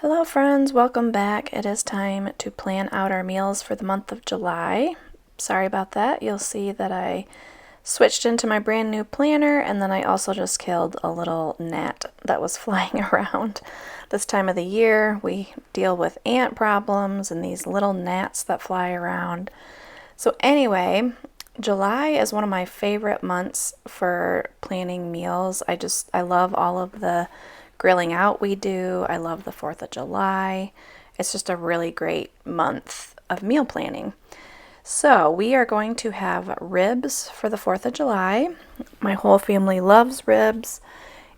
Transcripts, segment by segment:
Hello friends, welcome back. It is time to plan out our meals for the month of July. Sorry about that. You'll see that I switched into my brand new planner, and then I also just killed a little gnat that was flying around. This time of the year we deal with ant problems and these little gnats that fly around. So anyway, July is one of my favorite months for planning meals. I love all of the grilling out we do. I love the 4th of July. It's just a really great month of meal planning. So we are going to have ribs for the 4th of July. My whole family loves ribs,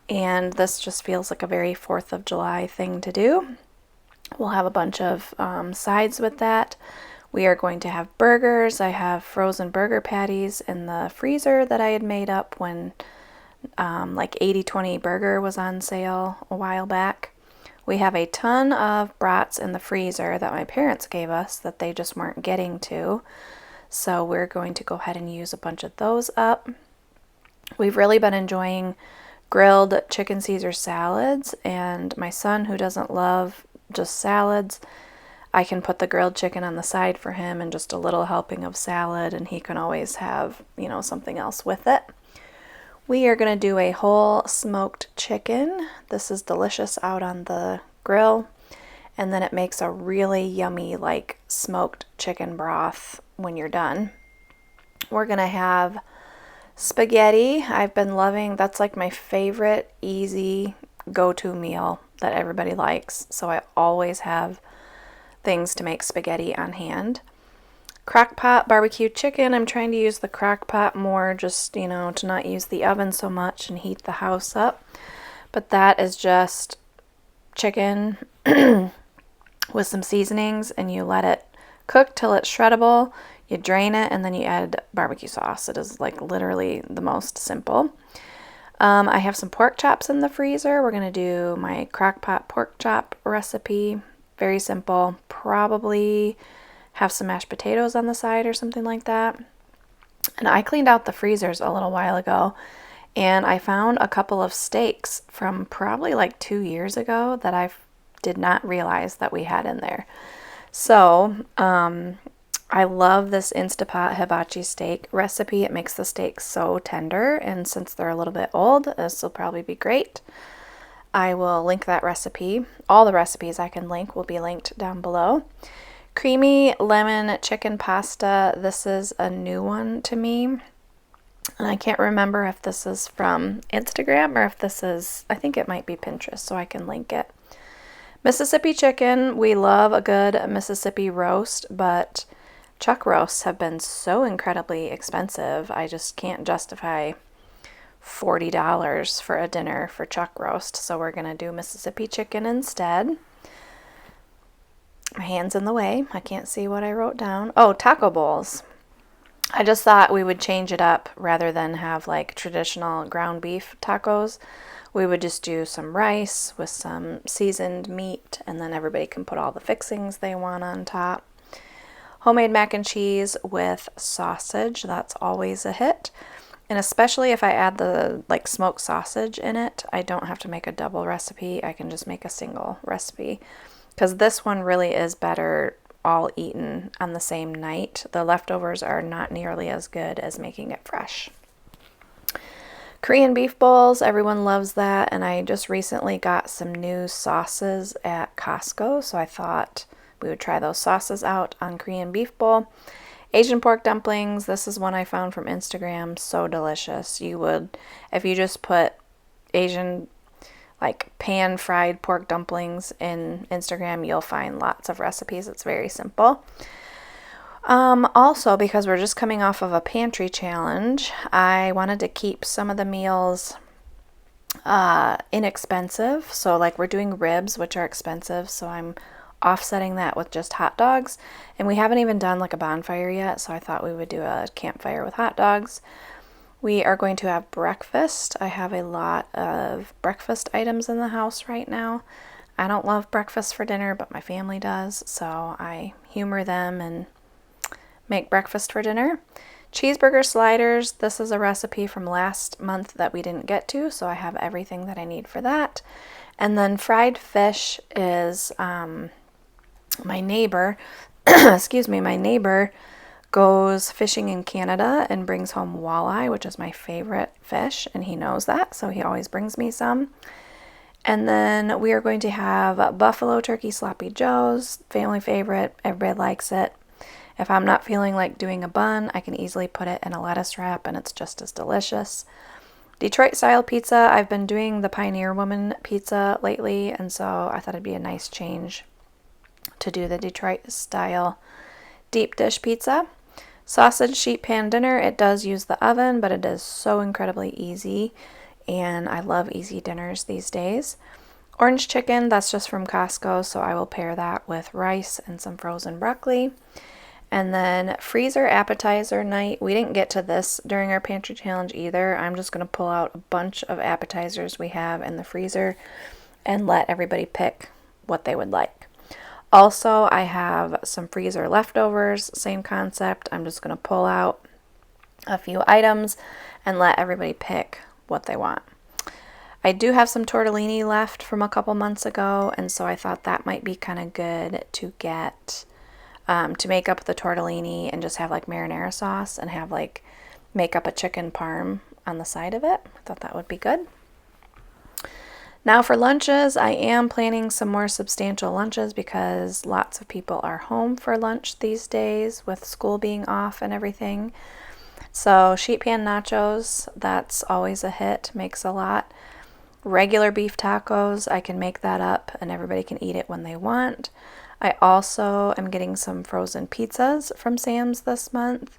and this just feels like a very 4th of July thing to do. We'll have a bunch of sides with that. We are going to have burgers. I have frozen burger patties in the freezer that I had made up when like 80/20 burger was on sale a while back. We have a ton of brats in the freezer that my parents gave us that they just weren't getting to. So we're going to go ahead and use a bunch of those up. We've really been enjoying grilled chicken Caesar salads, and my son, who doesn't love just salads, I can put the grilled chicken on the side for him and just a little helping of salad, and he can always have, something else with it. We are going to do a whole smoked chicken. This is delicious out on the grill, and then it makes a really yummy smoked chicken broth when you're done. We're going to have spaghetti. I've been loving, that's like my favorite easy go-to meal that everybody likes, so I always have things to make spaghetti on hand. Crock-pot barbecue chicken. I'm trying to use the crock-pot more, just, to not use the oven so much and heat the house up. But that is just chicken with some seasonings, and you let it cook till it's shreddable. You drain it, and then you add barbecue sauce. It is literally the most simple. I have some pork chops in the freezer. We're going to do my crock-pot pork chop recipe. Very simple. Probably have some mashed potatoes on the side or something like that. And I cleaned out the freezers a little while ago, and I found a couple of steaks from probably 2 years ago that I did not realize that we had in there. So I love this INSTAPOT hibachi steak recipe. It makes the steaks so tender, and since they're a little bit old, this will probably be great. I will link that recipe. All the recipes I can link will be linked down below. Creamy lemon chicken pasta. This is a new one to me, and I can't remember if this is from Instagram or if this is, I think it might be Pinterest, so I can link it. Mississippi chicken. We love a good Mississippi roast, but chuck roasts have been so incredibly expensive. I just can't justify $40 for a dinner for chuck roast, so we're going to do Mississippi chicken instead. My hand's in the way. I can't see what I wrote down. Oh, taco bowls. I just thought we would change it up rather than have traditional ground beef tacos. We would just do some rice with some seasoned meat, and then everybody can put all the fixings they want on top. Homemade mac and cheese with sausage. That's always a hit. And especially if I add the smoked sausage in it, I don't have to make a double recipe. I can just make a single recipe, because this one really is better all eaten on the same night. The leftovers are not nearly as good as making it fresh. Korean beef bowls, everyone loves that, and I just recently got some new sauces at Costco, so I thought we would try those sauces out on Korean beef bowl. Asian pork dumplings, this is one I found from Instagram, so delicious. If you just put Asian pan-fried pork dumplings in Instagram, you'll find lots of recipes. It's very simple. Also, because we're just coming off of a pantry challenge, I wanted to keep some of the meals inexpensive. So we're doing ribs, which are expensive, so I'm offsetting that with just hot dogs. And we haven't even done a bonfire yet, so I thought we would do a campfire with hot dogs. We are going to have breakfast. I have a lot of breakfast items in the house right now. I don't love breakfast for dinner, but my family does, so I humor them and make breakfast for dinner. Cheeseburger sliders. This is a recipe from last month that we didn't get to, so I have everything that I need for that. And then fried fish is my neighbor, excuse me, my neighbor goes fishing in Canada and brings home walleye, which is my favorite fish, and he knows that, so he always brings me some. And then we are going to have buffalo turkey sloppy joes, family favorite, everybody likes it. If I'm not feeling like doing a bun, I can easily put it in a lettuce wrap and it's just as delicious. Detroit style pizza, I've been doing the Pioneer Woman pizza lately, and so I thought it'd be a nice change to do the Detroit style deep dish pizza. Sausage sheet pan dinner, it does use the oven, but it is so incredibly easy, and I love easy dinners these days. Orange chicken, that's just from Costco, so I will pair that with rice and some frozen broccoli. And then freezer appetizer night. We didn't get to this during our pantry challenge either. I'm just going to pull out a bunch of appetizers we have in the freezer and let everybody pick what they would like. Also, I have some freezer leftovers, same concept. I'm just going to pull out a few items and let everybody pick what they want. I do have some tortellini left from a couple months ago, and so I thought that might be kind of good to get to make up the tortellini and just have like marinara sauce and have like make up a chicken parm on the side of it. I thought that would be good. Now for lunches, I am planning some more substantial lunches because lots of people are home for lunch these days with school being off and everything. So sheet pan nachos, that's always a hit, makes a lot. Regular beef tacos, I can make that up and everybody can eat it when they want. I also am getting some frozen pizzas from Sam's this month,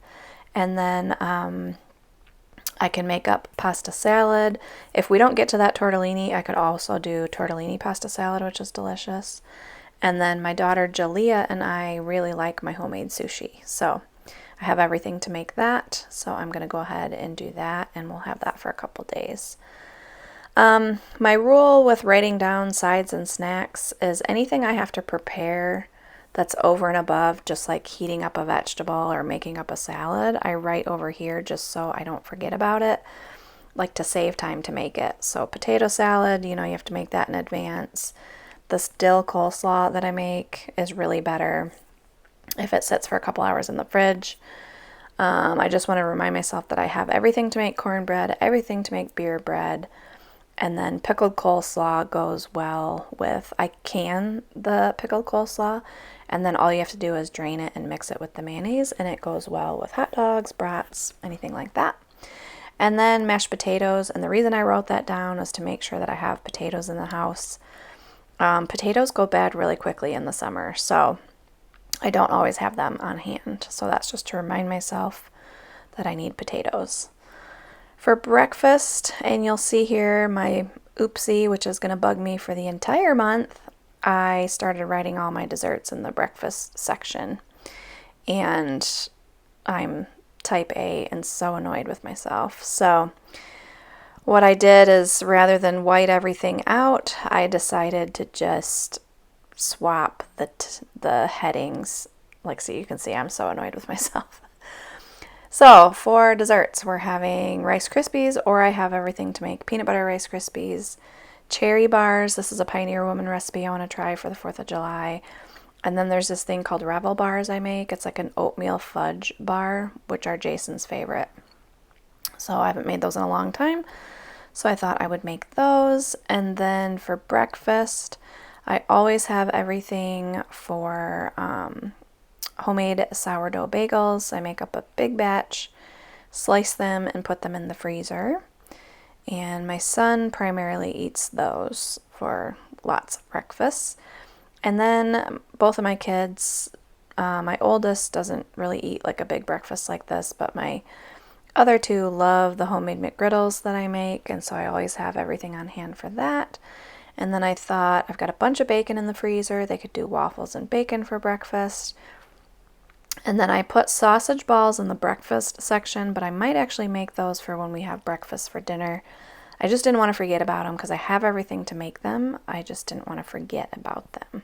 and then I can make up pasta salad. If we don't get to that tortellini, I could also do tortellini pasta salad, which is delicious. And then my daughter Jalea and I really like my homemade sushi, so I have everything to make that, so I'm going to go ahead and do that, and we'll have that for a couple days. My rule with writing down sides and snacks is anything I have to prepare that's over and above just like heating up a vegetable or making up a salad, I write over here just so I don't forget about it, like to save time to make it. So potato salad, you have to make that in advance. This dill coleslaw that I make is really better if it sits for a couple hours in the fridge. I just want to remind myself that I have everything to make cornbread, everything to make beer bread. And then pickled coleslaw goes well with, I can the pickled coleslaw, and then all you have to do is drain it and mix it with the mayonnaise, and it goes well with hot dogs, brats, anything like that. And then mashed potatoes, and the reason I wrote that down is to make sure that I have potatoes in the house. Potatoes go bad really quickly in the summer, so I don't always have them on hand. So that's just to remind myself that I need potatoes. For breakfast, and you'll see here my oopsie, which is going to bug me for the entire month, I started writing all my desserts in the breakfast section. And I'm type A and so annoyed with myself. So what I did is rather than white everything out, I decided to just swap the headings. Like, so you can see I'm so annoyed with myself. So for desserts, we're having Rice Krispies, or I have everything to make peanut butter Rice Krispies, cherry bars. This is a Pioneer Woman recipe I want to try for the 4th of July. And then there's this thing called Rebel bars I make. It's like an oatmeal fudge bar, which are Jason's favorite. So I haven't made those in a long time, so I thought I would make those. And then for breakfast, I always have everything for homemade sourdough bagels. I make up a big batch, slice them, and put them in the freezer. And my son primarily eats those for lots of breakfasts. And then both of my kids, my oldest doesn't really eat like a big breakfast like this, but my other two love the homemade McGriddles that I make, and so I always have everything on hand for that. And then I thought, I've got a bunch of bacon in the freezer. They could do waffles and bacon for breakfast. And then I put sausage balls in the breakfast section, but I might actually make those for when we have breakfast for dinner. I just didn't want to forget about them because I have everything to make them. I just didn't want to forget about them.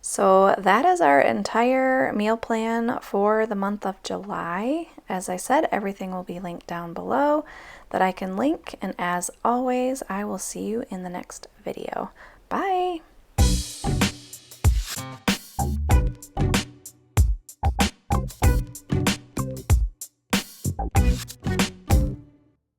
So that is our entire meal plan for the month of July. As I said, everything will be linked down below that I can link. And as always, I will see you in the next video. Bye!